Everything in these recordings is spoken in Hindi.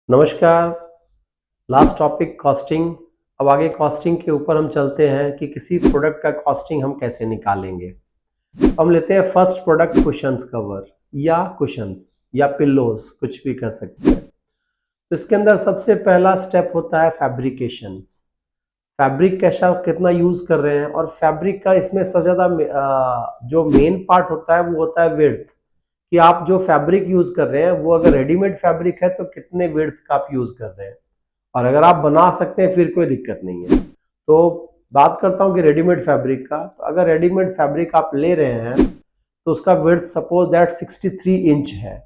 नमस्कार। Last topic costing. अब आगे कॉस्टिंग के ऊपर हम चलते हैं कि किसी प्रोडक्ट का कॉस्टिंग हम कैसे निकालेंगे। हम लेते हैं फर्स्ट प्रोडक्ट, कुशन्स कवर या कुशन्स या पिल्लोज, कुछ भी कर सकते हैं। तो इसके अंदर सबसे पहला स्टेप होता है फैब्रिकेशन। फैब्रिक कैसा कितना यूज कर रहे हैं, और फैब्रिक का इसमें सबसे ज्यादा जो मेन पार्ट होता है वो होता है विड्थ, कि आप जो फैब्रिक यूज कर रहे हैं वो अगर रेडीमेड फैब्रिक है तो कितने विड्थ का आप यूज कर रहे हैं, और अगर आप बना सकते हैं फिर कोई दिक्कत नहीं है। तो बात करता हूं कि रेडीमेड फैब्रिक का, तो अगर रेडीमेड फैब्रिक आप ले रहे हैं तो उसका विड्थ सपोज दैट 63 इंच है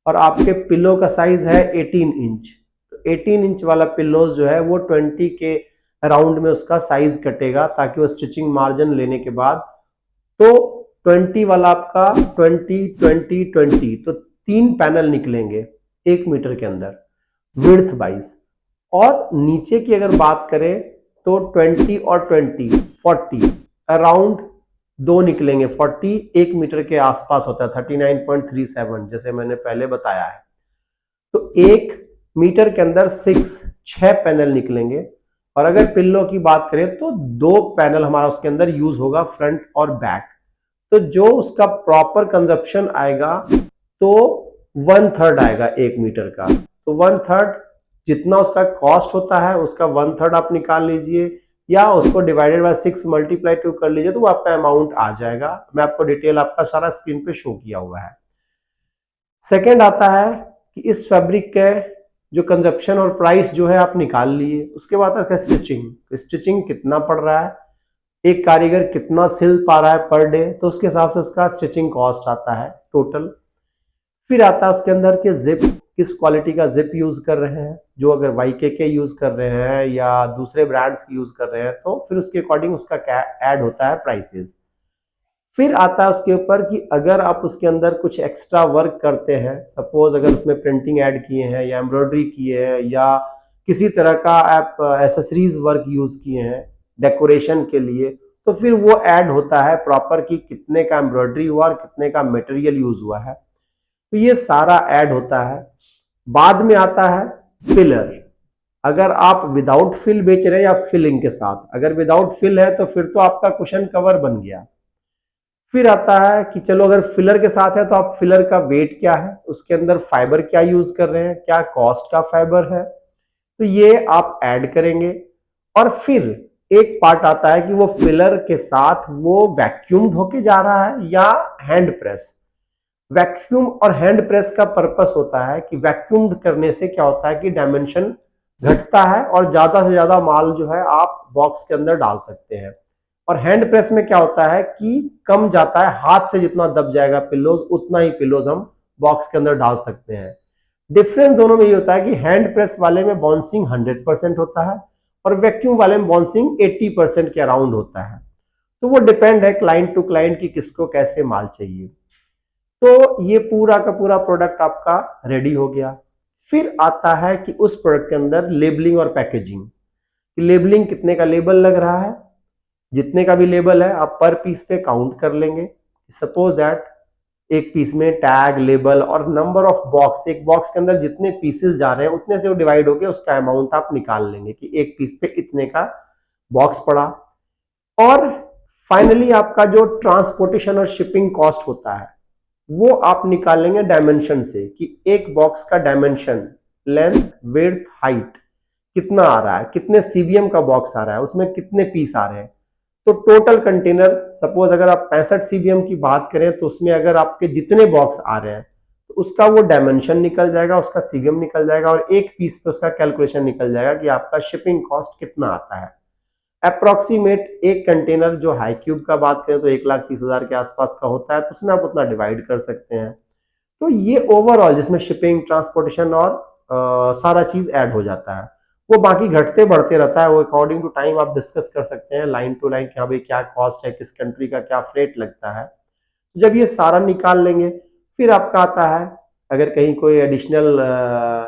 और आपके पिल्लो का साइज है 18 इंच। तो 18 इंच वाला पिल्लो जो है वो 20 के अराउंड में उसका साइज कटेगा, ताकि वो स्टिचिंग मार्जिन लेने के बाद तो 20 वाला आपका 20 20 20, तो 3 पैनल निकलेंगे 1 मीटर के अंदर विड्थ वाइज। और नीचे की अगर बात करें तो 20 और 20 40 अराउंड 2 निकलेंगे। 40 1 मीटर के आसपास होता है, 39.37 जैसे मैंने पहले बताया है। तो 1 मीटर के अंदर 6 पैनल निकलेंगे। और अगर पिल्लो की बात करें तो 2 पैनल हमारा उसके अंदर यूज होगा, फ्रंट और बैक। तो जो उसका प्रॉपर कंजप्शन आएगा तो 1/3 आएगा 1 मीटर का। तो 1/3 जितना उसका कॉस्ट होता है उसका 1/3 आप निकाल लीजिए, या उसको डिवाइडेड बाय 6 मल्टीप्लाई 2 कर लीजिए तो वो आपका अमाउंट आ जाएगा। मैं आपको डिटेल आपका सारा स्क्रीन पे शो किया हुआ है। सेकेंड आता है कि इस फैब्रिक के जो कंजप्शन और प्राइस जो है आप निकाल लिए। उसके बाद आता है स्टिचिंग। स्टिचिंग कितना पड़ रहा है, एक कारीगर कितना सिल पा रहा है पर डे, तो उसके हिसाब से उसका स्टिचिंग कॉस्ट आता है टोटल। फिर आता है उसके अंदर के जिप, किस क्वालिटी का जिप यूज कर रहे हैं। जो अगर YKK यूज कर रहे हैं या दूसरे ब्रांड्स की यूज कर रहे हैं तो फिर उसके अकॉर्डिंग उसका ऐड होता है प्राइसेस। फिर आता है उसके ऊपर कि अगर आप उसके अंदर कुछ एक्स्ट्रा वर्क करते हैं, सपोज अगर उसमें प्रिंटिंग ऐड किए हैं या एम्ब्रॉयडरी किए हैं या किसी तरह का आप एसेसरीज वर्क यूज किए हैं डेकोरेशन के लिए, तो फिर वो ऐड होता है प्रॉपर कि कितने का एम्ब्रॉयडरी हुआ और कितने का मटेरियल यूज हुआ है। तो ये सारा ऐड होता है। बाद में आता है फिलर। अगर आप विदाउट फिल बेच रहे हैं या फिलिंग के साथ, अगर विदाउट फिल है तो फिर तो आपका कुशन कवर बन गया। फिर आता है कि चलो अगर फिलर के साथ है तो आप फिलर का वेट क्या है, उसके अंदर फाइबर क्या यूज कर रहे हैं, क्या कॉस्ट का फाइबर है, तो ये आप ऐड करेंगे। और फिर एक पार्ट आता है कि वो फिलर के साथ वो वैक्यूम्ड होके जा रहा है या हैंड प्रेस। वैक्यूम और हैंड प्रेस का पर्पस होता है कि वैक्यूम करने से क्या होता है कि डायमेंशन घटता है और ज्यादा से ज्यादा माल जो है आप बॉक्स के अंदर डाल सकते हैं। और हैंड प्रेस में क्या होता है कि कम जाता है, हाथ से जितना दब जाएगा पिल्लोज उतना ही पिल्लोज हम बॉक्स के अंदर डाल सकते हैं। डिफरेंस दोनों में ये होता है कि हैंड प्रेस वाले में बाउंसिंग 100% होता है और वैक्यूम वाले में बाउंसिंग 80% के अराउंड होता है। तो वो डिपेंड है क्लाइंट टू क्लाइंट की किसको कैसे माल चाहिए। तो ये पूरा का पूरा प्रोडक्ट आपका रेडी हो गया। फिर आता है कि उस प्रोडक्ट के अंदर लेबलिंग और पैकेजिंग। लेबलिंग कितने का लेबल लग रहा है, जितने का भी लेबल है आप पर पीस पे काउंट कर लेंगे। सपोज दैट एक पीस में टैग, लेबल और नंबर ऑफ बॉक्स, एक बॉक्स के अंदर जितने पीसेस जा रहे हैं उतने से वो डिवाइड होके उसका अमाउंट आप निकाल लेंगे कि एक पीस पे इतने का बॉक्स पड़ा। और फाइनली आपका जो ट्रांसपोर्टेशन और शिपिंग कॉस्ट होता है वो आप निकालेंगे डायमेंशन से, कि एक बॉक्स का डायमेंशन, लेंथ, विड्थ, हाइट कितना आ रहा है, कितने CBM का बॉक्स आ रहा है, उसमें कितने पीस आ रहे हैं। तो टोटल कंटेनर, सपोज अगर आप 65 CBM की बात करें तो उसमें अगर आपके जितने बॉक्स आ रहे हैं तो उसका वो डायमेंशन निकल जाएगा, उसका CBM निकल जाएगा और एक पीस पे उसका कैलकुलेशन निकल जाएगा कि आपका शिपिंग कॉस्ट कितना आता है। अप्रोक्सीमेट एक कंटेनर जो हाई क्यूब का बात करें तो 1,30,000 के आसपास का होता है, तो उसमें आप उतना डिवाइड कर सकते हैं। तो ये ओवरऑल जिसमें शिपिंग, ट्रांसपोर्टेशन और सारा चीज ऐड हो जाता है। वो बाकी घटते बढ़ते रहता है, वो अकॉर्डिंग टू टाइम आप डिस्कस कर सकते हैं लाइन टू लाइन कि हाँ भाई क्या कॉस्ट है, किस कंट्री का क्या फ्रेट लगता है। जब ये सारा निकाल लेंगे फिर आपका आता है अगर कहीं कोई एडिशनल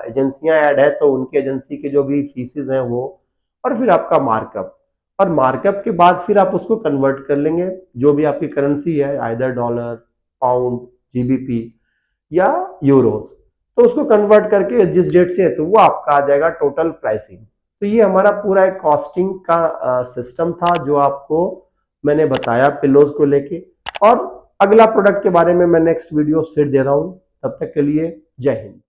एजेंसियां ऐड है तो उनकी एजेंसी के जो भी फीसेस हैं वो, और फिर आपका मार्कअप। और मार्कअप के बाद फिर आप उसको कन्वर्ट कर लेंगे जो भी आपकी करेंसी है, आइदर डॉलर, पाउंड, GBP या यूरोज। तो उसको कन्वर्ट करके जिस डेट से है तो वो आपका आ जाएगा टोटल प्राइसिंग। तो ये हमारा पूरा एक कॉस्टिंग का सिस्टम था जो आपको मैंने बताया पिलोज को लेके। और अगला प्रोडक्ट के बारे में मैं नेक्स्ट वीडियो फिर दे रहा हूं। तब तक के लिए जय हिंद।